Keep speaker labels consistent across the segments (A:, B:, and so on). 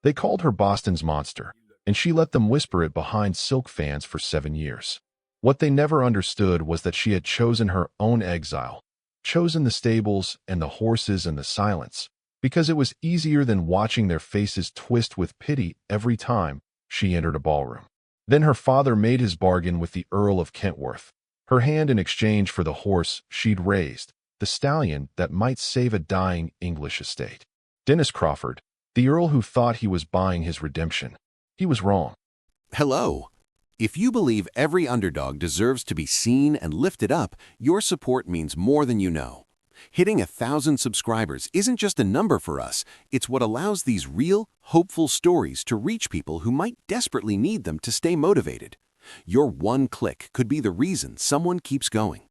A: They called her Boston's monster, and she let them whisper it behind silk fans for 7 years. What they never understood was that she had chosen her own exile, chosen the stables and the horses and the silence, because it was easier than watching their faces twist with pity every time she entered a ballroom. Then her father made his bargain with the Earl of Kentworth, her hand in exchange for the horse she'd raised, the stallion that might save a dying English estate. Dennis Crawford, the Earl who thought he was buying his redemption. He was wrong.
B: Hello. If you believe every underdog deserves to be seen and lifted up, your support means more than you know. Hitting 1,000 subscribers isn't just a number for us, it's what allows these real, hopeful stories to reach people who might desperately need them to stay motivated. Your one click could be the reason someone keeps going.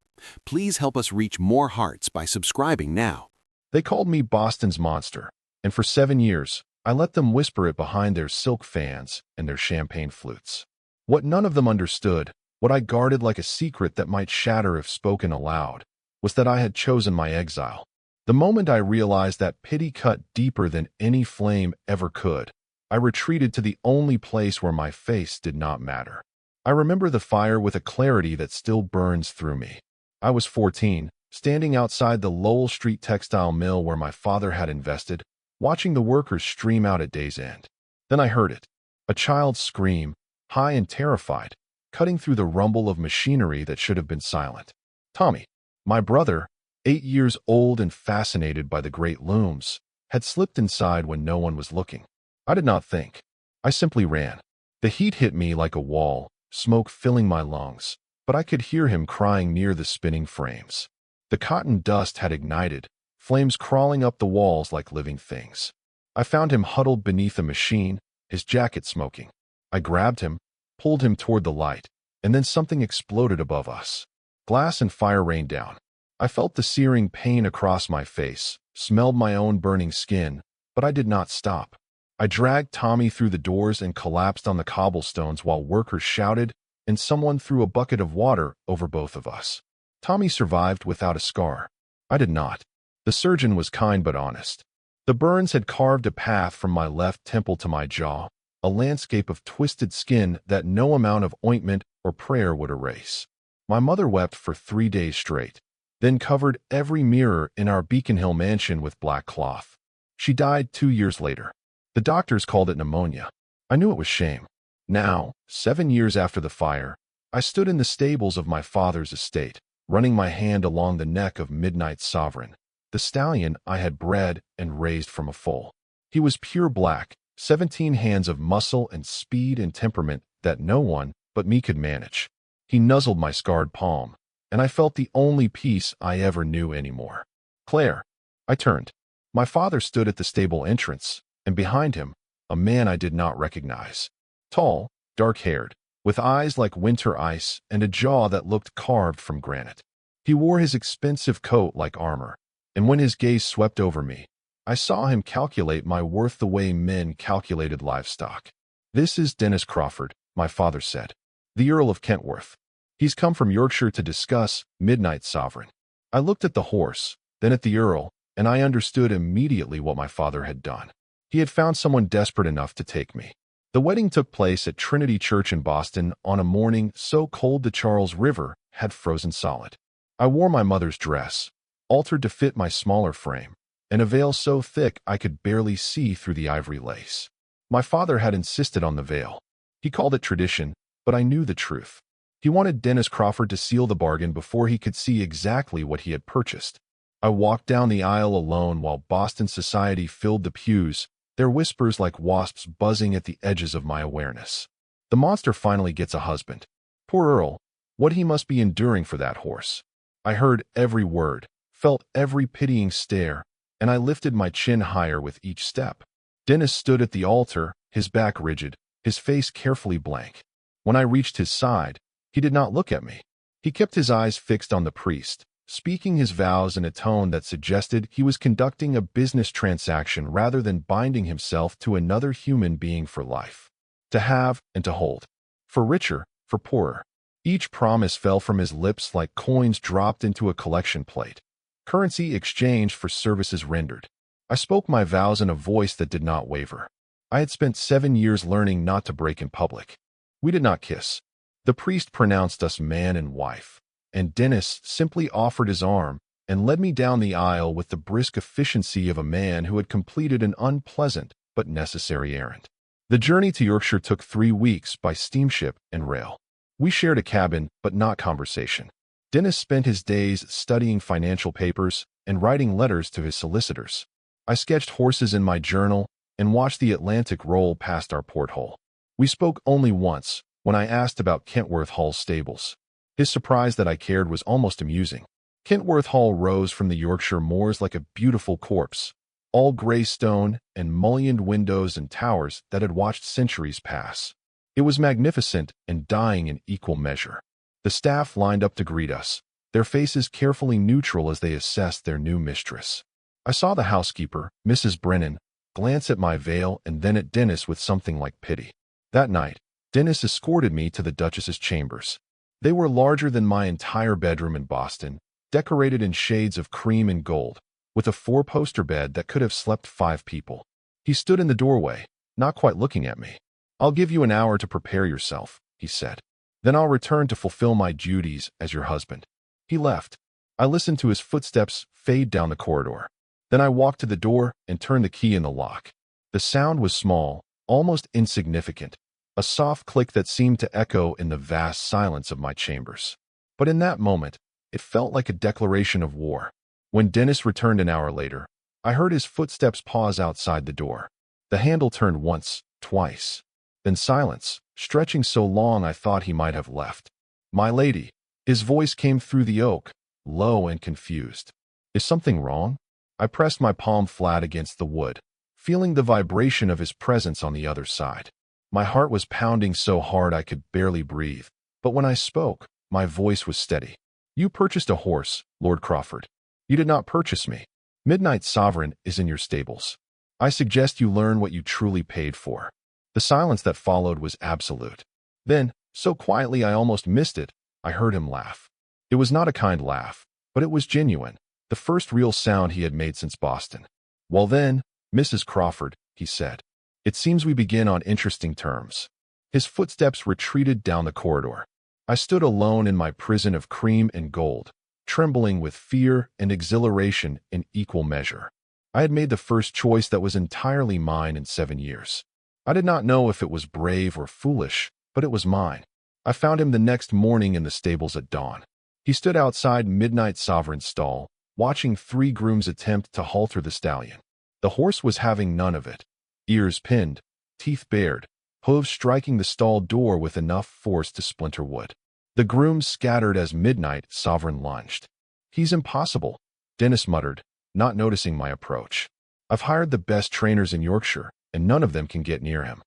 B: Please help us reach more hearts by subscribing now.
A: They called me Boston's monster, and for 7 years, I let them whisper it behind their silk fans and their champagne flutes. What none of them understood, what I guarded like a secret that might shatter if spoken aloud, was that I had chosen my exile. The moment I realized that pity cut deeper than any flame ever could, I retreated to the only place where my face did not matter. I remember the fire with a clarity that still burns through me. I was 14, standing outside the Lowell Street textile mill where my father had invested, watching the workers stream out at day's end. Then I heard it, a child's scream, high and terrified, cutting through the rumble of machinery that should have been silent. Tommy, my brother, 8 years old and fascinated by the great looms, had slipped inside when no one was looking. I did not think. I simply ran. The heat hit me like a wall, smoke filling my lungs, but I could hear him crying near the spinning frames. The cotton dust had ignited, flames crawling up the walls like living things. I found him huddled beneath a machine, his jacket smoking. I grabbed him, pulled him toward the light, and then something exploded above us. Glass and fire rained down. I felt the searing pain across my face, smelled my own burning skin, but I did not stop. I dragged Tommy through the doors and collapsed on the cobblestones while workers shouted, and someone threw a bucket of water over both of us. Tommy survived without a scar. I did not. The surgeon was kind but honest. The burns had carved a path from my left temple to my jaw, a landscape of twisted skin that no amount of ointment or prayer would erase. My mother wept for 3 days straight, then covered every mirror in our Beacon Hill mansion with black cloth. She died 2 years later. The doctors called it pneumonia. I knew it was shame. Now, 7 years after the fire, I stood in the stables of my father's estate, running my hand along the neck of Midnight's Sovereign, the stallion I had bred and raised from a foal. He was pure black, 17 hands of muscle and speed and temperament that no one but me could manage. He nuzzled my scarred palm, and I felt the only peace I ever knew anymore. Claire. I turned. My father stood at the stable entrance, and behind him, a man I did not recognize. Tall, dark-haired, with eyes like winter ice and a jaw that looked carved from granite. He wore his expensive coat like armor, and when his gaze swept over me, I saw him calculate my worth the way men calculated livestock. "This is Dennis Crawford," my father said. "The Earl of Kentworth. He's come from Yorkshire to discuss Midnight's Sovereign." I looked at the horse, then at the Earl, and I understood immediately what my father had done. He had found someone desperate enough to take me. The wedding took place at Trinity Church in Boston on a morning so cold the Charles River had frozen solid. I wore my mother's dress, altered to fit my smaller frame, and a veil so thick I could barely see through the ivory lace. My father had insisted on the veil. He called it tradition, but I knew the truth. He wanted Dennis Crawford to seal the bargain before he could see exactly what he had purchased. I walked down the aisle alone while Boston society filled the pews, their whispers like wasps buzzing at the edges of my awareness. The monster finally gets a husband. Poor Earl, what he must be enduring for that horse. I heard every word, felt every pitying stare, and I lifted my chin higher with each step. Dennis stood at the altar, his back rigid, his face carefully blank. When I reached his side, he did not look at me. He kept his eyes fixed on the priest, speaking his vows in a tone that suggested he was conducting a business transaction rather than binding himself to another human being for life. To have and to hold. For richer, for poorer. Each promise fell from his lips like coins dropped into a collection plate. Currency exchanged for services rendered. I spoke my vows in a voice that did not waver. I had spent 7 years learning not to break in public. We did not kiss. The priest pronounced us man and wife, and Dennis simply offered his arm and led me down the aisle with the brisk efficiency of a man who had completed an unpleasant but necessary errand. The journey to Yorkshire took 3 weeks by steamship and rail. We shared a cabin, but not conversation. Dennis spent his days studying financial papers and writing letters to his solicitors. I sketched horses in my journal and watched the Atlantic roll past our porthole. We spoke only once, when I asked about Kentworth Hall's stables. His surprise that I cared was almost amusing. Kentworth Hall rose from the Yorkshire moors like a beautiful corpse, all grey stone and mullioned windows and towers that had watched centuries pass. It was magnificent and dying in equal measure. The staff lined up to greet us, their faces carefully neutral as they assessed their new mistress. I saw the housekeeper, Mrs. Brennan, glance at my veil and then at Dennis with something like pity. That night, Dennis escorted me to the Duchess's chambers. They were larger than my entire bedroom in Boston, decorated in shades of cream and gold, with a 4-poster bed that could have slept 5 people. He stood in the doorway, not quite looking at me. "I'll give you an hour to prepare yourself," he said. "Then I'll return to fulfill my duties as your husband." He left. I listened to his footsteps fade down the corridor. Then I walked to the door and turned the key in the lock. The sound was small, almost insignificant, a soft click that seemed to echo in the vast silence of my chambers. But in that moment, it felt like a declaration of war. When Dennis returned an hour later, I heard his footsteps pause outside the door. The handle turned once, twice. Then silence, stretching so long I thought he might have left. "My lady." His voice came through the oak, low and confused. "Is something wrong?" I pressed my palm flat against the wood, feeling the vibration of his presence on the other side. My heart was pounding so hard I could barely breathe, but when I spoke, my voice was steady. "You purchased a horse, Lord Crawford. You did not purchase me. Midnight Sovereign is in your stables. I suggest you learn what you truly paid for." The silence that followed was absolute. Then, so quietly I almost missed it, I heard him laugh. It was not a kind laugh, but it was genuine, the first real sound he had made since Boston. "Well then, Mrs. Crawford," he said, "it seems we begin on interesting terms." His footsteps retreated down the corridor. I stood alone in my prison of cream and gold, trembling with fear and exhilaration in equal measure. I had made the first choice that was entirely mine in 7 years. I did not know if it was brave or foolish, but it was mine. I found him the next morning in the stables at dawn. He stood outside Midnight Sovereign's stall, watching 3 grooms attempt to halter the stallion. The horse was having none of it. Ears pinned, teeth bared, hooves striking the stall door with enough force to splinter wood. The grooms scattered as Midnight Sovereign lunged. "He's impossible," Dennis muttered, not noticing my approach. "I've hired the best trainers in Yorkshire, and none of them can get near him."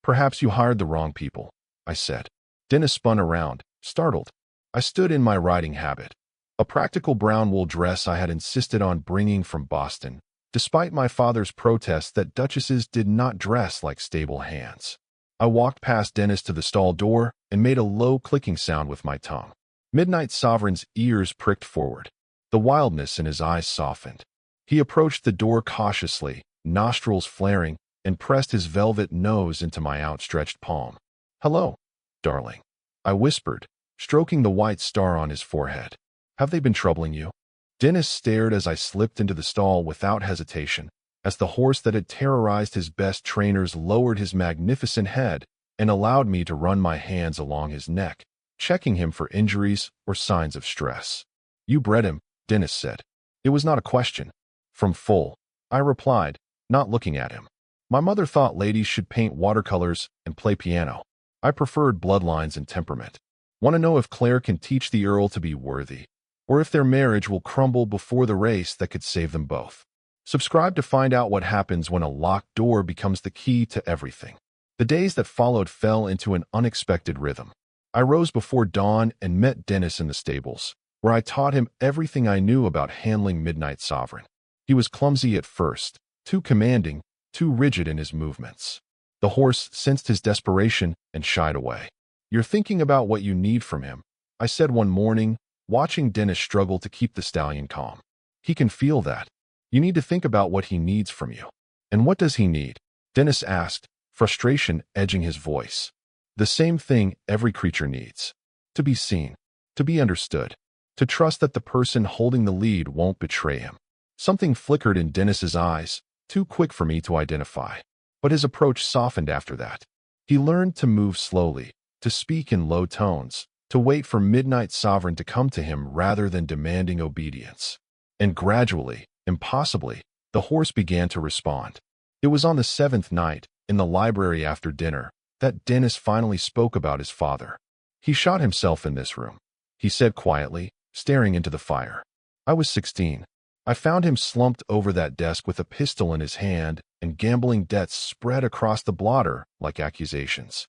A: "Perhaps you hired the wrong people," I said. Dennis spun around, startled. I stood in my riding habit, a practical brown wool dress I had insisted on bringing from Boston, despite my father's protests that duchesses did not dress like stable hands. I walked past Dennis to the stall door and made a low clicking sound with my tongue. Midnight Sovereign's ears pricked forward. The wildness in his eyes softened. He approached the door cautiously, nostrils flaring, and pressed his velvet nose into my outstretched palm. "Hello, darling," I whispered, stroking the white star on his forehead. "Have they been troubling you?" Dennis stared as I slipped into the stall without hesitation, as the horse that had terrorized his best trainers lowered his magnificent head and allowed me to run my hands along his neck, checking him for injuries or signs of stress. "You bred him," Dennis said. It was not a question. "From full," I replied, not looking at him. "My mother thought ladies should paint watercolors and play piano. I preferred bloodlines and temperament. Want to know if Claire can teach the Earl to be worthy, or if their marriage will crumble before the race that could save them both. Subscribe to find out what happens when a locked door becomes the key to everything." The days that followed fell into an unexpected rhythm. I rose before dawn and met Dennis in the stables, where I taught him everything I knew about handling Midnight Sovereign. He was clumsy at first, too commanding, too rigid in his movements. The horse sensed his desperation and shied away. "You're thinking about what you need from him," I said one morning, watching Dennis struggle to keep the stallion calm. "He can feel that. You need to think about what he needs from you." "And what does he need?" Dennis asked, frustration edging his voice. The same thing every creature needs. To be seen, to be understood, to trust that the person holding the lead won't betray him. Something flickered in Dennis's eyes, too quick for me to identify. But his approach softened after that. He learned to move slowly, to speak in low tones, to wait for Midnight Sovereign to come to him rather than demanding obedience. And gradually, impossibly, the horse began to respond. It was on the 7th night, in the library after dinner, that Dennis finally spoke about his father. He shot himself in this room, he said quietly, staring into the fire. I was 16. I found him slumped over that desk with a pistol in his hand and gambling debts spread across the blotter like accusations.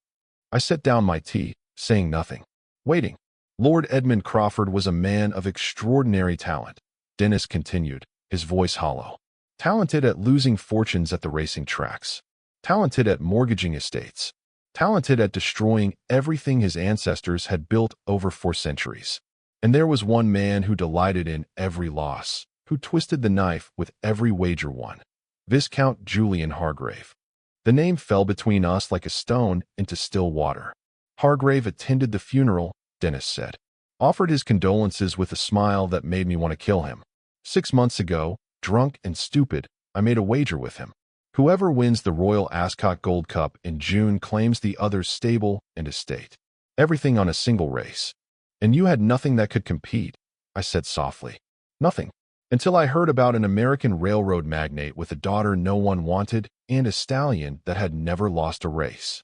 A: I set down my tea, saying nothing, waiting. Lord Edmund Crawford was a man of extraordinary talent, Dennis continued, his voice hollow. Talented at losing fortunes at the racing tracks. Talented at mortgaging estates. Talented at destroying everything his ancestors had built over 4 centuries. And there was one man who delighted in every loss, who twisted the knife with every wager won. Viscount Julian Hargrave. The name fell between us like a stone into still water. Hargrave attended the funeral, Dennis said. Offered his condolences with a smile that made me want to kill him. 6 months ago, drunk and stupid, I made a wager with him. Whoever wins the Royal Ascot Gold Cup in June claims the other's stable and estate. Everything on a single race. And you had nothing that could compete, I said softly. Nothing. Until I heard about an American railroad magnate with a daughter no one wanted and a stallion that had never lost a race.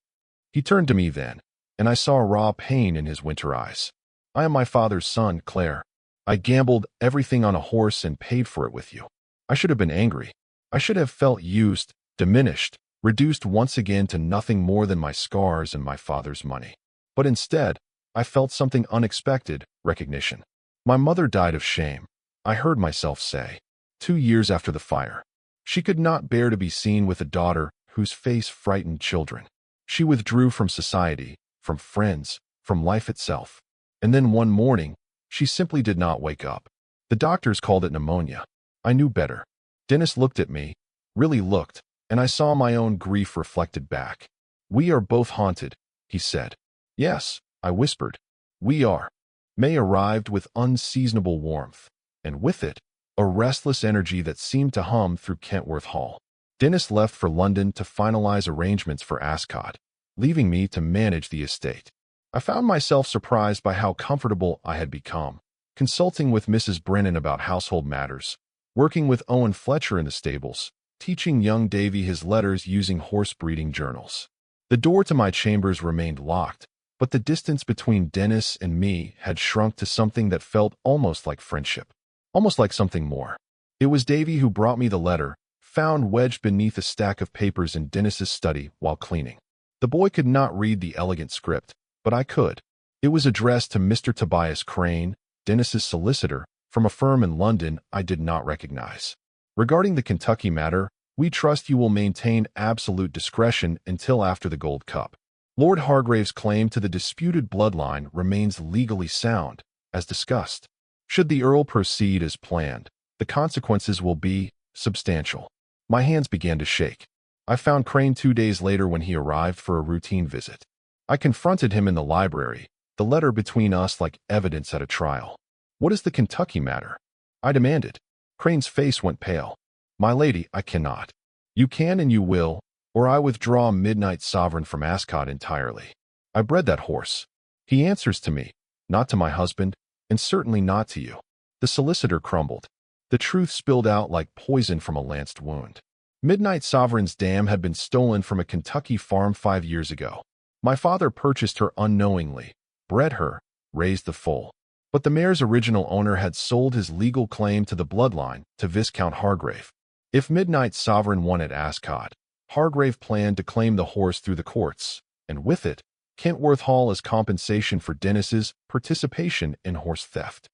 A: He turned to me then, and I saw raw pain in his winter eyes. I am my father's son, Claire. I gambled everything on a horse and paid for it with you. I should have been angry. I should have felt used, diminished, reduced once again to nothing more than my scars and my father's money. But instead, I felt something unexpected, recognition. My mother died of shame, I heard myself say, 2 years after the fire. She could not bear to be seen with a daughter whose face frightened children. She withdrew from society, from friends, from life itself. And then one morning, she simply did not wake up. The doctors called it pneumonia. I knew better. Dennis looked at me, really looked, and I saw my own grief reflected back. We are both haunted, he said. Yes, I whispered. We are. May arrived with unseasonable warmth, and with it, a restless energy that seemed to hum through Kentworth Hall. Dennis left for London to finalize arrangements for Ascot, leaving me to manage the estate. I found myself surprised by how comfortable I had become, consulting with Mrs. Brennan about household matters, working with Owen Fletcher in the stables, teaching young Davy his letters using horse breeding journals. The door to my chambers remained locked, but the distance between Dennis and me had shrunk to something that felt almost like friendship, almost like something more. It was Davy who brought me the letter, found wedged beneath a stack of papers in Dennis's study while cleaning. The boy could not read the elegant script, but I could. It was addressed to Mr. Tobias Crane, Dennis's solicitor, from a firm in London I did not recognize. Regarding the Kentucky matter, we trust you will maintain absolute discretion until after the Gold Cup. Lord Hargrave's claim to the disputed bloodline remains legally sound, as discussed. Should the Earl proceed as planned, the consequences will be substantial. My hands began to shake. I found Crane 2 days later when he arrived for a routine visit. I confronted him in the library, the letter between us like evidence at a trial. What is the Kentucky matter? I demanded. Crane's face went pale. My lady, I cannot. You can and you will, or I withdraw Midnight Sovereign from Ascot entirely. I bred that horse. He answers to me, not to my husband, and certainly not to you. The solicitor crumbled. The truth spilled out like poison from a lanced wound. Midnight Sovereign's dam had been stolen from a Kentucky farm 5 years ago. My father purchased her unknowingly, bred her, raised the foal. But the mare's original owner had sold his legal claim to the bloodline to Viscount Hargrave. If Midnight Sovereign won at Ascot, Hargrave planned to claim the horse through the courts, and with it, Kentworth Hall as compensation for Dennis's participation in horse theft.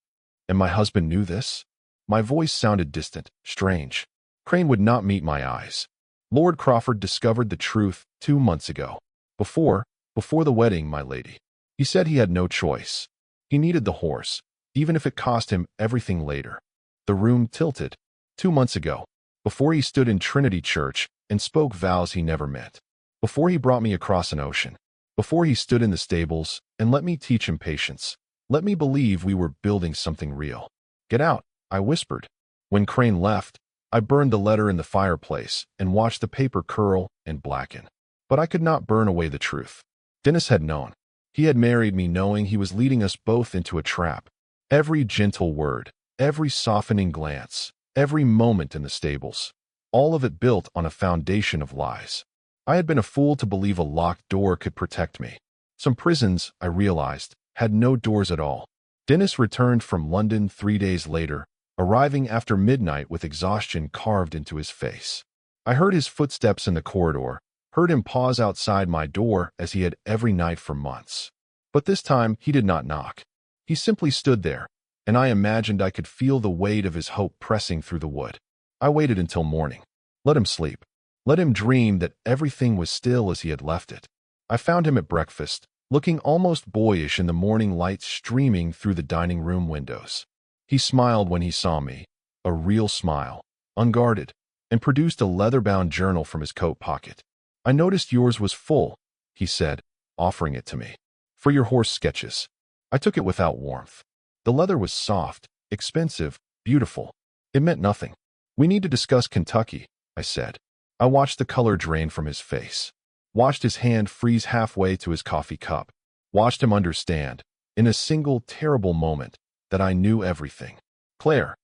A: And my husband knew this? My voice sounded distant, strange. Crane would not meet my eyes. Lord Crawford discovered the truth 2 months ago. Before the wedding, my lady. He said he had no choice. He needed the horse, even if it cost him everything later. The room tilted. 2 months ago, before he stood in Trinity Church, and spoke vows he never meant. Before he brought me across an ocean, before he stood in the stables and let me teach him patience, let me believe we were building something real. Get out, I whispered. When Crane left, I burned the letter in the fireplace and watched the paper curl and blacken. But I could not burn away the truth. Dennis had known. He had married me knowing he was leading us both into a trap. Every gentle word, every softening glance, every moment in the stables, all of it built on a foundation of lies. I had been a fool to believe a locked door could protect me. Some prisons, I realized, had no doors at all. Dennis returned from London 3 days later, arriving after midnight with exhaustion carved into his face. I heard his footsteps in the corridor, heard him pause outside my door as he had every night for months. But this time he did not knock. He simply stood there, and I imagined I could feel the weight of his hope pressing through the wood. I waited until morning. Let him sleep. Let him dream that everything was still as he had left it. I found him at breakfast, looking almost boyish in the morning light streaming through the dining room windows. He smiled when he saw me, a real smile, unguarded, and produced a leather-bound journal from his coat pocket. I noticed yours was full, he said, offering it to me. For your horse sketches. I took it without warmth. The leather was soft, expensive, beautiful. It meant nothing. We need to discuss Kentucky, I said. I watched the color drain from his face, watched his hand freeze halfway to his coffee cup, watched him understand, in a single terrible moment, that I knew everything. Claire,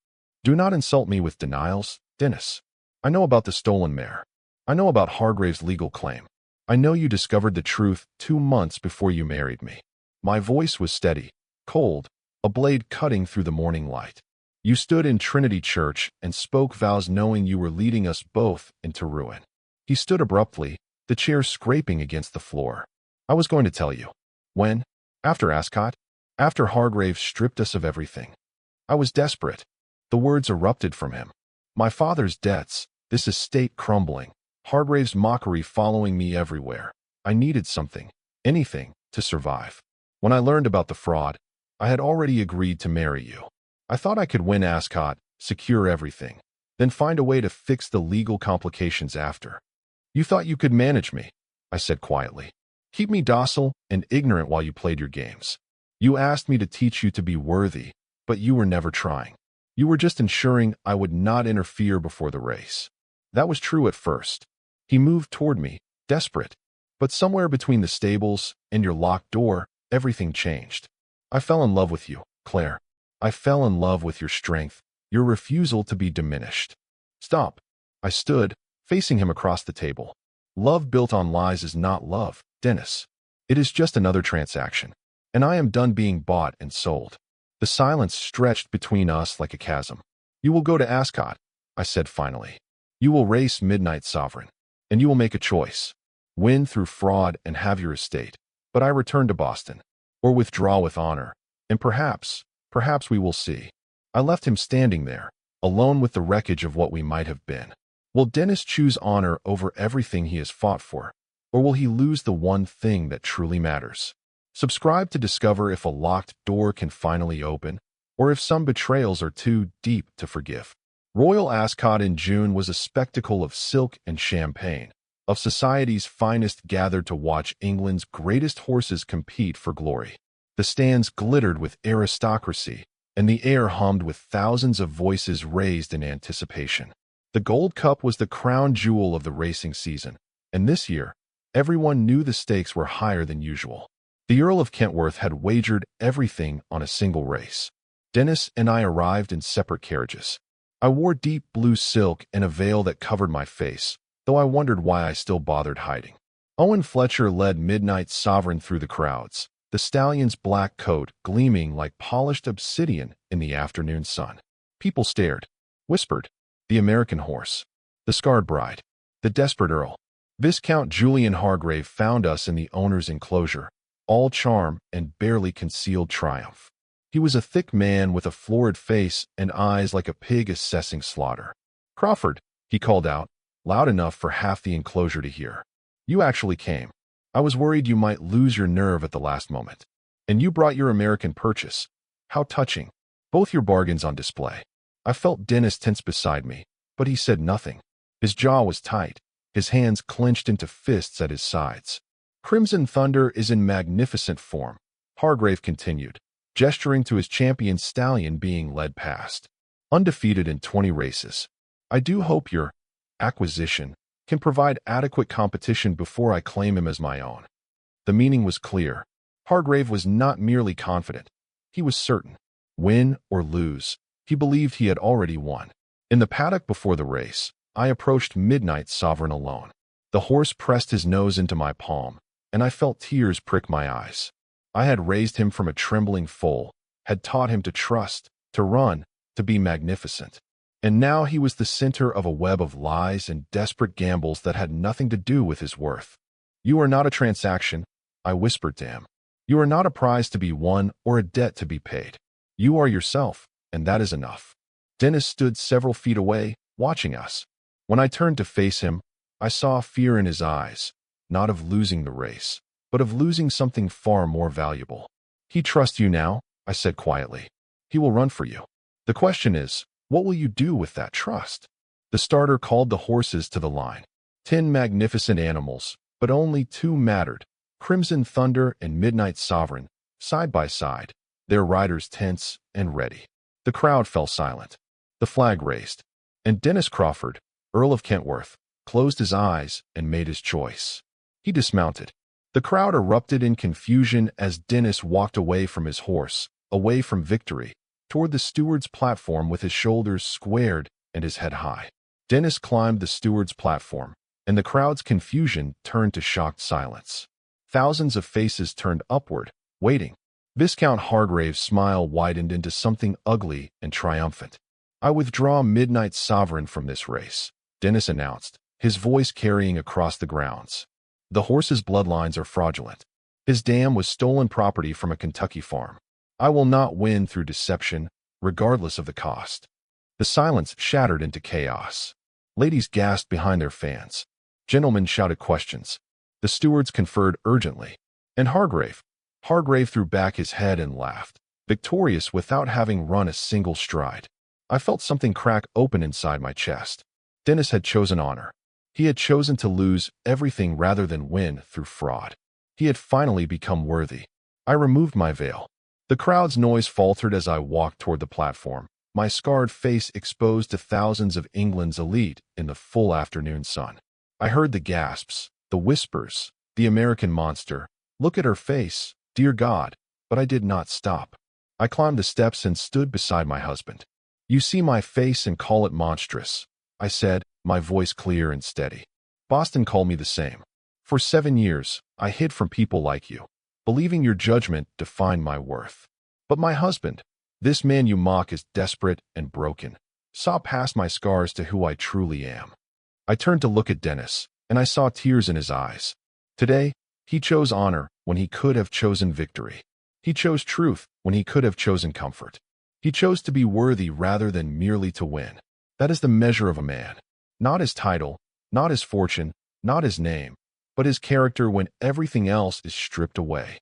A: do not insult me with denials, Dennis. I know about the stolen mare. I know about Hargrave's legal claim. I know you discovered the truth 2 months before you married me. My voice was steady, cold, a blade cutting through the morning light. You stood in Trinity Church and spoke vows knowing you were leading us both into ruin. He stood abruptly, the chair scraping against the floor. I was going to tell you. When? After Ascot? After Hargrave stripped us of everything. I was desperate. The words erupted from him. My father's debts, this estate crumbling, Hargrave's mockery following me everywhere. I needed something, anything, to survive. When I learned about the fraud, I had already agreed to marry you. I thought I could win Ascot, secure everything, then find a way to fix the legal complications after. You thought you could manage me, I said quietly. Keep me docile and ignorant while you played your games. You asked me to teach you to be worthy, but you were never trying. You were just ensuring I would not interfere before the race. That was true at first. He moved toward me, desperate. But somewhere between the stables and your locked door, everything changed. I fell in love with you, Claire. I fell in love with your strength, your refusal to be diminished. Stop. I stood, facing him across the table. Love built on lies is not love, Dennis. It is just another transaction. And I am done being bought and sold. The silence stretched between us like a chasm. You will go to Ascot, I said finally. You will race Midnight Sovereign. And you will make a choice. Win through fraud and have your estate. But I return to Boston. Or withdraw with honor. And perhaps we will see. I left him standing there, alone with the wreckage of what we might have been. Will Dennis choose honor over everything he has fought for? Or will he lose the one thing that truly matters? Subscribe to discover if a locked door can finally open, or if some betrayals are too deep to forgive. Royal Ascot in June was a spectacle of silk and champagne, of society's finest gathered to watch England's greatest horses compete for glory. The stands glittered with aristocracy, and the air hummed with thousands of voices raised in anticipation. The Gold Cup was the crown jewel of the racing season, and this year, everyone knew the stakes were higher than usual. The Earl of Kentworth had wagered everything on a single race. Dennis and I arrived in separate carriages. I wore deep blue silk and a veil that covered my face, though I wondered why I still bothered hiding. Owen Fletcher led Midnight Sovereign through the crowds, the stallion's black coat gleaming like polished obsidian in the afternoon sun. People stared, whispered, the American horse, the scarred bride, the desperate Earl. Viscount Julian Hargrave found us in the owner's enclosure, all charm and barely concealed triumph. He was a thick man with a florid face and eyes like a pig assessing slaughter. Crawford, he called out, loud enough for half the enclosure to hear. You actually came. I was worried you might lose your nerve at the last moment. And you brought your American purchase. How touching. Both your bargains on display. I felt Dennis tense beside me, but he said nothing. His jaw was tight, his hands clenched into fists at his sides. Crimson Thunder is in magnificent form, Hargrave continued, gesturing to his champion stallion being led past. Undefeated in 20 races. I do hope your acquisition can provide adequate competition before I claim him as my own. The meaning was clear. Hargrave was not merely confident. He was certain. Win or lose, he believed he had already won. In the paddock before the race, I approached Midnight Sovereign alone. The horse pressed his nose into my palm, and I felt tears prick my eyes. I had raised him from a trembling foal, had taught him to trust, to run, to be magnificent. And now he was the center of a web of lies and desperate gambles that had nothing to do with his worth. You are not a transaction, I whispered to him. You are not a prize to be won or a debt to be paid. You are yourself, and that is enough. Dennis stood several feet away, watching us. When I turned to face him, I saw fear in his eyes, not of losing the race, but of losing something far more valuable. He trusts you now, I said quietly. He will run for you. The question is, what will you do with that trust? The starter called the horses to the line. 10 magnificent animals, but only 2 mattered. Crimson Thunder and Midnight Sovereign, side by side, their riders tense and ready. The crowd fell silent. The flag raised, and Dennis Crawford, Earl of Kentworth, closed his eyes and made his choice. He dismounted. The crowd erupted in confusion as Dennis walked away from his horse, away from victory, toward the steward's platform with his shoulders squared and his head high. Dennis climbed the steward's platform, and the crowd's confusion turned to shocked silence. Thousands of faces turned upward, waiting. Viscount Hargrave's smile widened into something ugly and triumphant. I withdraw Midnight Sovereign from this race, Dennis announced, his voice carrying across the grounds. The horse's bloodlines are fraudulent. His dam was stolen property from a Kentucky farm. I will not win through deception, regardless of the cost. The silence shattered into chaos. Ladies gasped behind their fans. Gentlemen shouted questions. The stewards conferred urgently. And Hargrave threw back his head and laughed, victorious without having run a single stride. I felt something crack open inside my chest. Dennis had chosen honor. He had chosen to lose everything rather than win through fraud. He had finally become worthy. I removed my veil. The crowd's noise faltered as I walked toward the platform, my scarred face exposed to thousands of England's elite in the full afternoon sun. I heard the gasps, the whispers, the American monster. Look at her face, dear God, but I did not stop. I climbed the steps and stood beside my husband. You see my face and call it monstrous, I said, my voice clear and steady. Boston called me the same. For 7 years, I hid from people like you, believing your judgment defined my worth. But my husband, this man you mock is desperate and broken, saw past my scars to who I truly am. I turned to look at Dennis, and I saw tears in his eyes. Today, he chose honor when he could have chosen victory. He chose truth when he could have chosen comfort. He chose to be worthy rather than merely to win. That is the measure of a man. Not his title, not his fortune, not his name, but his character when everything else is stripped away.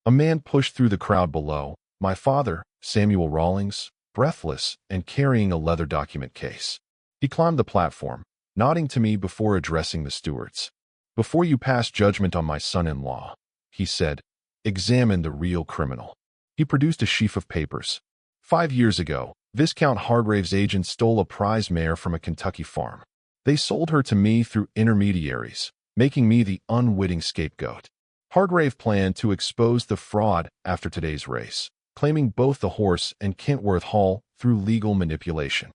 A: A man pushed through the crowd below, my father, Samuel Rawlings, breathless and carrying a leather document case. He climbed the platform, nodding to me before addressing the stewards. Before you pass judgment on my son-in-law, he said, examine the real criminal. He produced a sheaf of papers. 5 years ago, Viscount Hargrave's agent stole a prize mare from a Kentucky farm. They sold her to me through intermediaries, making me the unwitting scapegoat. Hargrave planned to expose the fraud after today's race, claiming both the horse and Kentworth Hall through legal manipulation.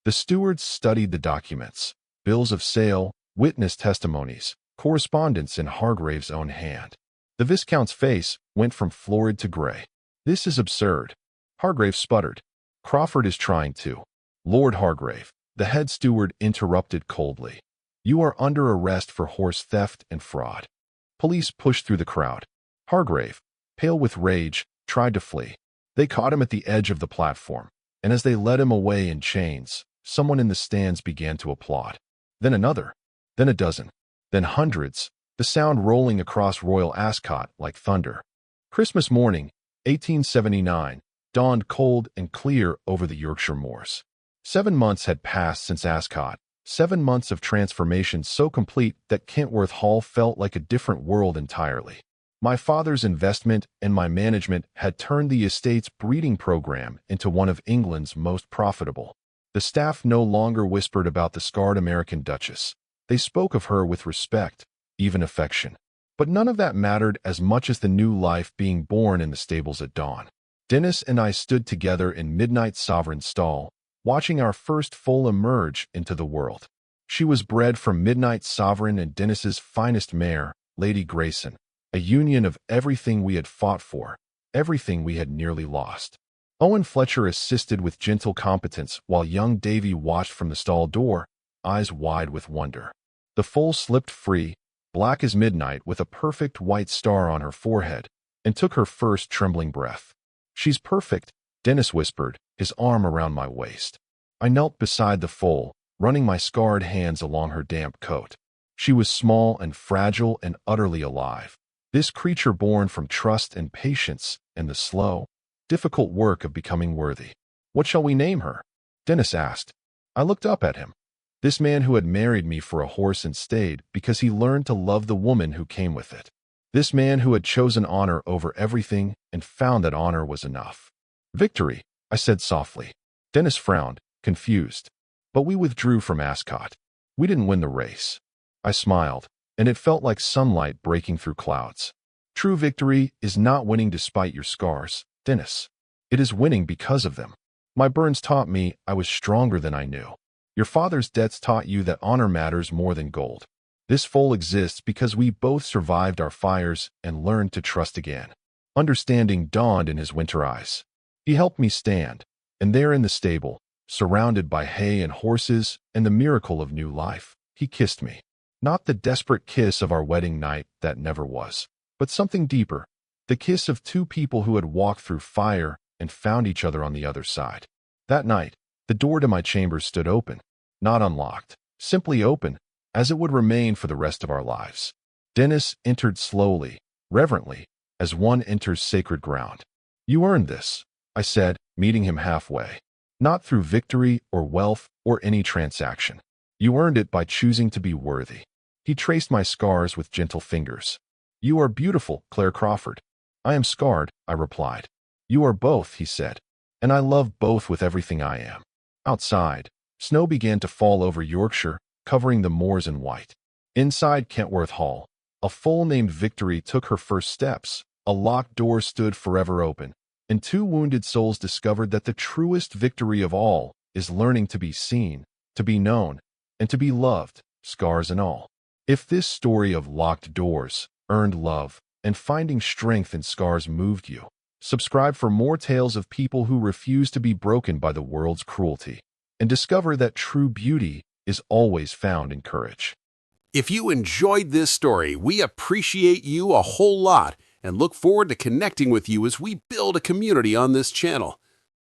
A: The stewards studied the documents, bills of sale, witness testimonies, correspondence in Hargrave's own hand. The Viscount's face went from florid to gray. This is absurd. Hargrave sputtered. Crawford is trying to. Lord Hargrave, the head steward interrupted coldly. You are under arrest for horse theft and fraud. Police pushed through the crowd. Hargrave, pale with rage, tried to flee. They caught him at the edge of the platform, and as they led him away in chains, someone in the stands began to applaud. Then another, then a dozen, then hundreds, the sound rolling across Royal Ascot like thunder. Christmas morning, 1879, dawned cold and clear over the Yorkshire moors. 7 months had passed since Ascot, 7 months of transformation so complete that Kentworth Hall felt like a different world entirely. My father's investment and my management had turned the estate's breeding program into one of England's most profitable. The staff no longer whispered about the scarred American Duchess. They spoke of her with respect, even affection. But none of that mattered as much as the new life being born in the stables at dawn. Dennis and I stood together in Midnight Sovereign's stall, watching our first foal emerge into the world. She was bred from Midnight Sovereign and Dennis's finest mare, Lady Grayson, a union of everything we had fought for, everything we had nearly lost. Owen Fletcher assisted with gentle competence while young Davy watched from the stall door, eyes wide with wonder. The foal slipped free, black as midnight with a perfect white star on her forehead, and took her first trembling breath. "She's perfect," Dennis whispered, his arm around my waist. I knelt beside the foal, running my scarred hands along her damp coat. She was small and fragile and utterly alive. This creature born from trust and patience and the slow, difficult work of becoming worthy. "What shall we name her?" Dennis asked. I looked up at him. This man who had married me for a horse and stayed because he learned to love the woman who came with it. This man who had chosen honor over everything and found that honor was enough. "Victory," I said softly. Dennis frowned, confused. "But we withdrew from Ascot. We didn't win the race." I smiled, and it felt like sunlight breaking through clouds. "True victory is not winning despite your scars, Dennis. It is winning because of them. My burns taught me I was stronger than I knew. Your father's debts taught you that honor matters more than gold. This foal exists because we both survived our fires and learned to trust again." Understanding dawned in his winter eyes. He helped me stand, and there in the stable, surrounded by hay and horses and the miracle of new life, he kissed me. Not the desperate kiss of our wedding night that never was, but something deeper, the kiss of two people who had walked through fire and found each other on the other side. That night, the door to my chamber stood open, not unlocked, simply open, as it would remain for the rest of our lives. Dennis entered slowly, reverently, as one enters sacred ground. "You earned this," I said, meeting him halfway. "Not through victory or wealth or any transaction. You earned it by choosing to be worthy." He traced my scars with gentle fingers. "You are beautiful, Claire Crawford." "I am scarred," I replied. "You are both," he said, "and I love both with everything I am." Outside, snow began to fall over Yorkshire, covering the moors in white. Inside Kentworth Hall, a foal named Victory took her first steps. A locked door stood forever open, and two wounded souls discovered that the truest victory of all is learning to be seen, to be known, and to be loved, scars and all. If this story of locked doors, earned love, and finding strength in scars moved you, subscribe for more tales of people who refuse to be broken by the world's cruelty, and discover that true beauty is always found in courage.
B: If you enjoyed this story, we appreciate you a whole lot and look forward to connecting with you as we build a community on this channel.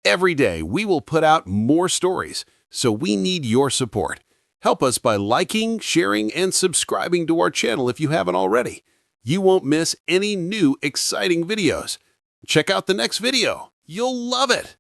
B: Every day, we will put out more stories, so we need your support. Help us by liking, sharing, and subscribing to our channel if you haven't already. You won't miss any new exciting videos. Check out the next video. You'll love it.